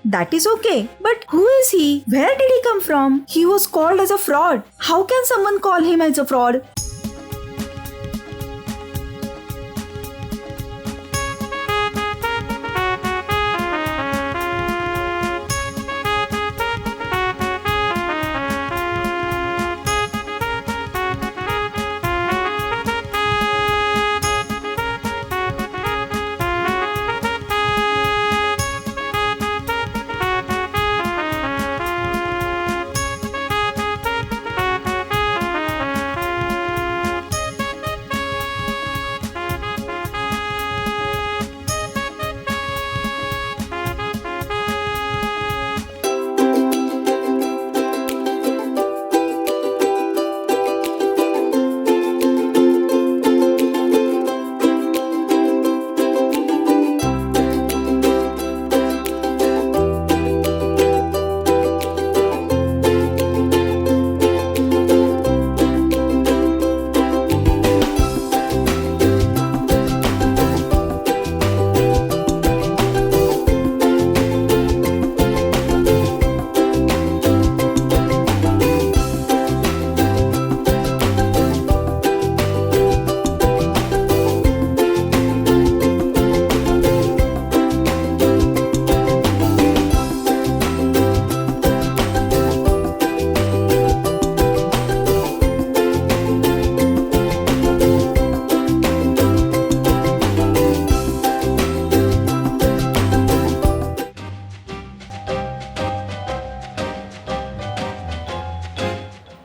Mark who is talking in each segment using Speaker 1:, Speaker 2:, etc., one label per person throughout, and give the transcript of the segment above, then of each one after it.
Speaker 1: That is okay. But who is he? Where did he come from? He was called as a fraud. How can someone call him as a fraud?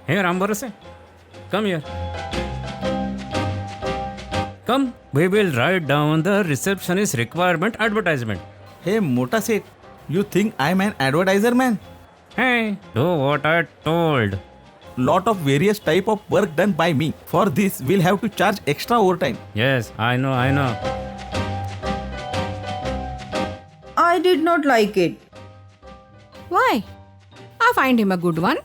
Speaker 2: Hey Rambarase, come here. Come, we will write down the receptionist requirement advertisement.
Speaker 3: Hey, Mota Seth, you think I'm an advertiser man?
Speaker 2: Hey, do what I told.
Speaker 3: Lot of various type of work done by me. For this, we'll have to charge extra overtime.
Speaker 2: Yes, I know.
Speaker 1: I did not like it.
Speaker 4: Why? I find him a good one.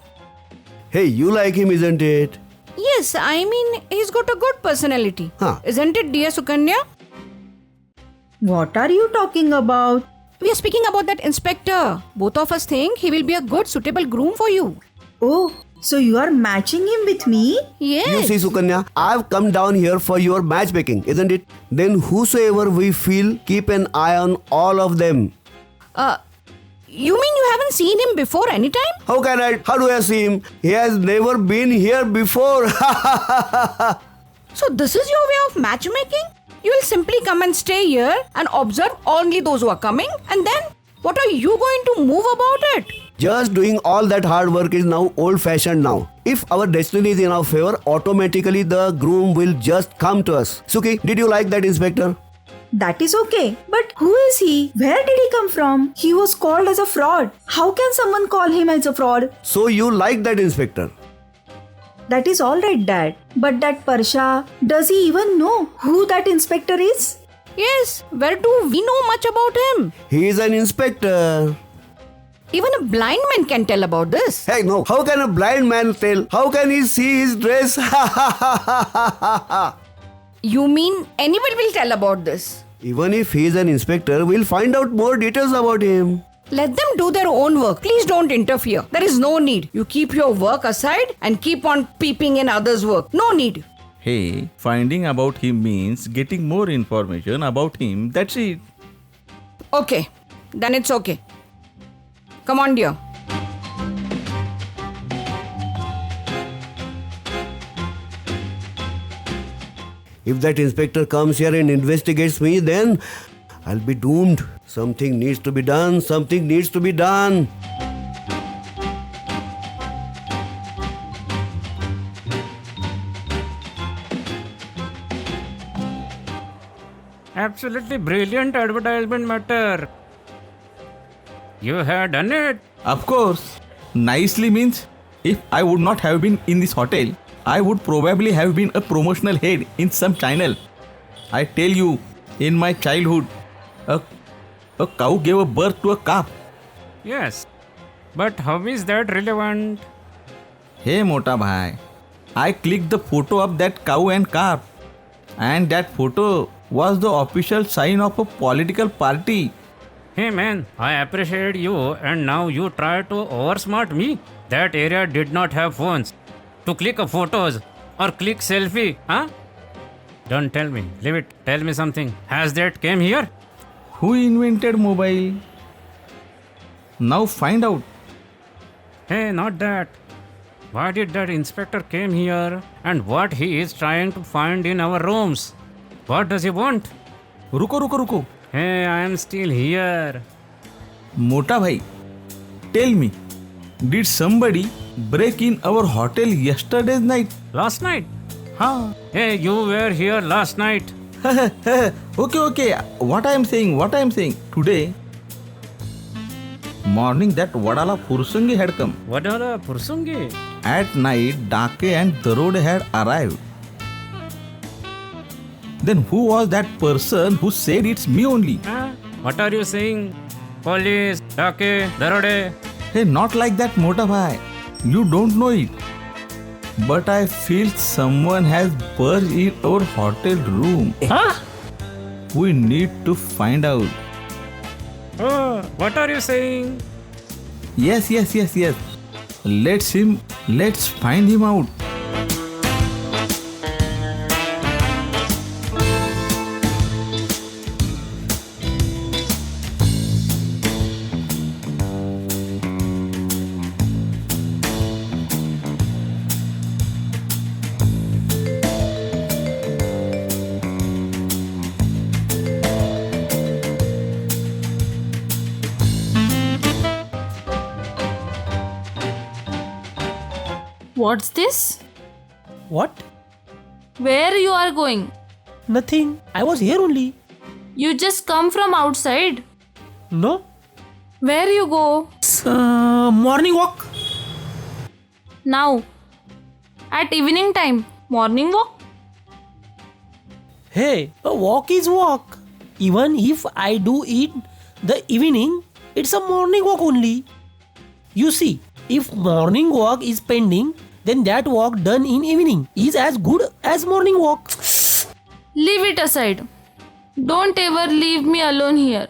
Speaker 5: Hey, you like him, isn't it?
Speaker 4: Yes, I mean, he's got a good personality.
Speaker 5: Huh.
Speaker 4: Isn't it, dear Sukanya?
Speaker 1: What are you talking about?
Speaker 4: We are speaking about that inspector. Both of us think he will be a good, suitable groom for you.
Speaker 1: Oh, so you are matching him with me?
Speaker 4: Yes.
Speaker 5: You see, Sukanya, I've come down here for your matchmaking, isn't it? Then whosoever we feel, keep an eye on all of them.
Speaker 4: You mean you haven't seen him before any time?
Speaker 5: How do I see him? He has never been here before.
Speaker 4: So this is your way of matchmaking? You will simply come and stay here and observe only those who are coming, and then what are you going to move about it?
Speaker 5: Just doing all that hard work is now old-fashioned now. If our destiny is in our favor, automatically the groom will just come to us. Suki, did you like that inspector?
Speaker 1: That is okay. But who is he? Where did he come from? He was called as a fraud. How can someone call him as a fraud?
Speaker 5: So you like that inspector?
Speaker 1: That is alright, Dad. But that Parsha, does he even know who that inspector is?
Speaker 4: Yes, where do we know much about him?
Speaker 5: He is an inspector.
Speaker 4: Even a blind man can tell about this.
Speaker 5: Hey, no. How can a blind man tell? How can he see his dress?
Speaker 4: You mean anyone will tell about this?
Speaker 5: Even if he is an inspector, we'll find out more details about him.
Speaker 4: Let them do their own work. Please don't interfere. There is no need. You keep your work aside and keep on peeping in others' work. No need.
Speaker 3: Hey, finding about him means getting more information about him. That's it.
Speaker 4: Okay, then it's okay. Come on, dear.
Speaker 5: If that inspector comes here and investigates me, then I'll be doomed. Something needs to be done. Something needs to be done.
Speaker 2: Absolutely brilliant advertisement matter. You have done it.
Speaker 3: Of course. Nicely means if I would not have been in this hotel, I would probably have been a promotional head in some channel. I tell you, in my childhood, a cow gave a birth to a calf.
Speaker 2: Yes. But how is that relevant?
Speaker 3: Hey Mota Bhai, I clicked the photo of that cow and calf, and that photo was the official sign of a political party.
Speaker 2: Hey man, I appreciate you and now you try to oversmart me. That area did not have phones to click a photos or click selfie, huh? Don't tell me. Leave it. Tell me something. Has that came here?
Speaker 3: Who invented mobile? Now find out.
Speaker 2: Hey, not that. Why did that inspector came here and what he is trying to find in our rooms? What does he want?
Speaker 3: रुको.
Speaker 2: Hey, I am still here.
Speaker 3: मोटा भाई, tell me, did somebody break in our hotel yesterday's night?
Speaker 2: Last night?
Speaker 3: हाँ.
Speaker 2: Hey, you were here last night.
Speaker 3: Okay. What I am saying. Today morning that Vadala Pursungi had come.
Speaker 2: Vadala Pursungi?
Speaker 3: At night, Dake and Darode had arrived. Then who was that person who said it's me only?
Speaker 2: Huh? What are you saying? Police, Dake, Darode.
Speaker 3: Hey, not like that, Mota bhai. You don't know it. But I feel someone has burst in our hotel room.
Speaker 2: Huh?
Speaker 3: We need to find out.
Speaker 2: Oh, what are you saying?
Speaker 3: Yes. Let's find him out.
Speaker 6: What's this?
Speaker 7: What?
Speaker 6: Where you are going?
Speaker 7: Nothing. I was here only.
Speaker 6: You just come from outside.
Speaker 7: No?
Speaker 6: Where you go?
Speaker 7: Morning walk.
Speaker 6: Now. At evening time. Morning walk?
Speaker 7: Hey, a walk is walk. Even if I do it the evening, it's a morning walk only. You see, if morning walk is pending, then that walk done in evening is as good as morning walk.
Speaker 6: Leave it aside. Don't ever leave me alone here.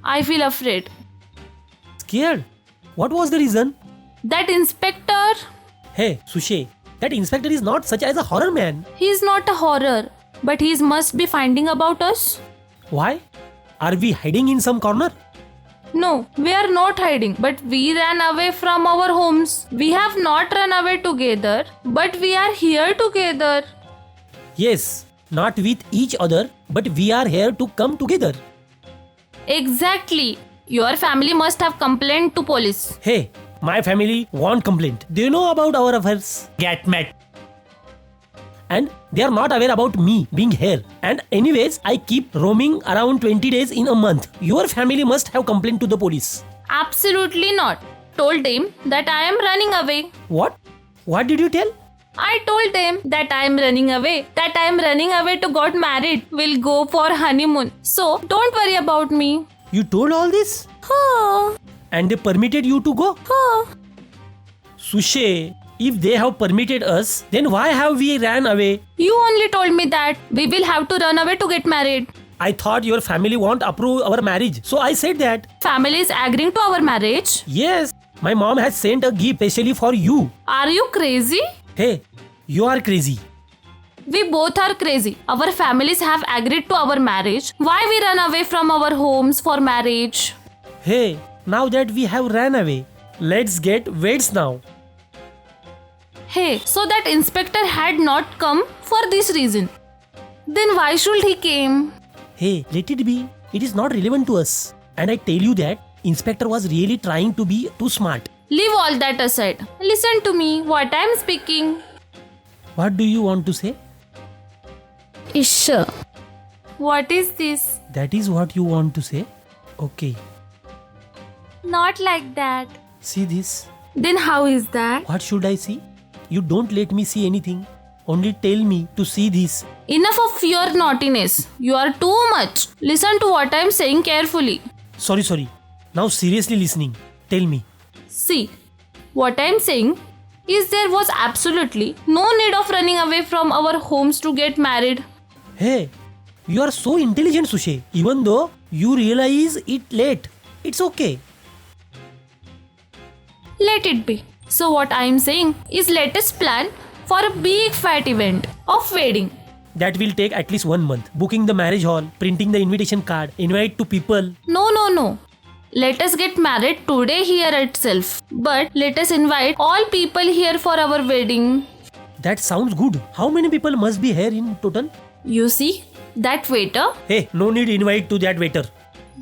Speaker 6: I feel afraid.
Speaker 7: Scared? What was the reason?
Speaker 6: That inspector,
Speaker 7: Hey, Sushe, that inspector is not such as a horror man.
Speaker 6: he's not a horror, but he must be finding about us.
Speaker 7: Why? Are we hiding in some corner?
Speaker 6: No, we are not hiding, but we ran away from our homes. We have not run away together, but we are here together.
Speaker 7: Yes, not with each other, but we are here to come together.
Speaker 6: Exactly. Your family must have complained to police.
Speaker 7: Hey, my family won't complain. They know about our affairs. Get mad. And they are not aware about me being here. And anyways, I keep roaming around 20 days in a month. Your family must have complained to the police.
Speaker 6: Absolutely not. Told him that I am running away.
Speaker 7: What? What did you tell?
Speaker 6: I told them that I am running away. That I am running away to get married. We'll go for honeymoon. So don't worry about me.
Speaker 7: You told all this?
Speaker 6: Huh.
Speaker 7: And they permitted you to go?
Speaker 6: Huh.
Speaker 7: Sushe, if they have permitted us, then why have we ran away?
Speaker 6: You only told me that we will have to run away to get married.
Speaker 7: I thought your family won't approve our marriage. So I said that.
Speaker 6: Family is agreeing to our marriage.
Speaker 7: Yes, my mom has sent a gift especially for you.
Speaker 6: Are you crazy?
Speaker 7: Hey, you are crazy.
Speaker 6: We both are crazy. Our families have agreed to our marriage. Why we run away from our homes for marriage?
Speaker 7: Hey, now that we have ran away, let's get weds now.
Speaker 6: Hey, so that inspector had not come for this reason. Then why should he came?
Speaker 7: Hey, let it be. It is not relevant to us. And I tell you that inspector was really trying to be too smart.
Speaker 6: Leave all that aside. Listen to me, what I am speaking.
Speaker 7: What do you want to say?
Speaker 6: Isha. What is this?
Speaker 7: That is what you want to say? Okay.
Speaker 6: Not like that.
Speaker 7: See this?
Speaker 6: Then how is that?
Speaker 7: What should I see? You don't let me see anything. Only tell me to see this.
Speaker 6: Enough of your naughtiness. You are too much. Listen to what I am saying carefully.
Speaker 7: Sorry. Now seriously listening. Tell me.
Speaker 6: See, what I am saying is there was absolutely no need of running away from our homes to get married.
Speaker 7: Hey, You are so intelligent, Sushe. Even though you realize it late, it's okay.
Speaker 6: Let it be. So what I am saying is let us plan for a big fat event of wedding.
Speaker 7: That will take at least 1 month. Booking the marriage hall, printing the invitation card, invite to people.
Speaker 6: No. Let us get married today here itself. But let us invite all people here for our wedding.
Speaker 7: That sounds good. How many people must be here in total?
Speaker 6: You see, that waiter?
Speaker 7: Hey, no need invite to that waiter.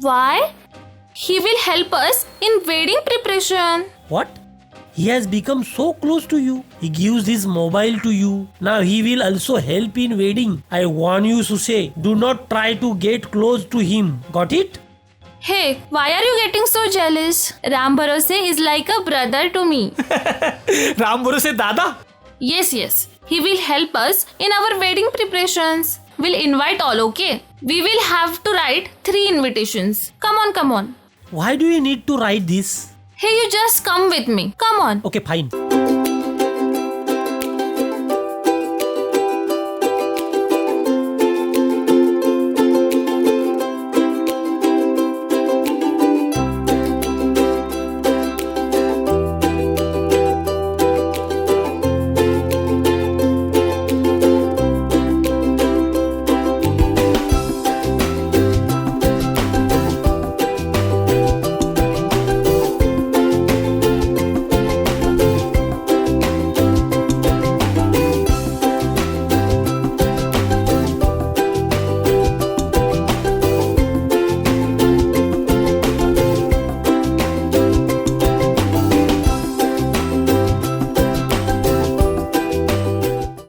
Speaker 6: Why? He will help us in wedding preparation.
Speaker 7: What? He has become so close to you. He gives his mobile to you. Now he will also help in wedding. I warn you, Sushe, do not try to get close to him. Got it?
Speaker 6: Hey, why are you getting so jealous? Ram Bharose is like a brother to me.
Speaker 7: Ram Bharose Dada?
Speaker 6: Yes. He will help us in our wedding preparations. We'll invite all, okay? We will have to write 3 invitations. Come on.
Speaker 7: Why do you need to write this?
Speaker 6: Hey, you just come with me. Come on.
Speaker 7: Okay, fine.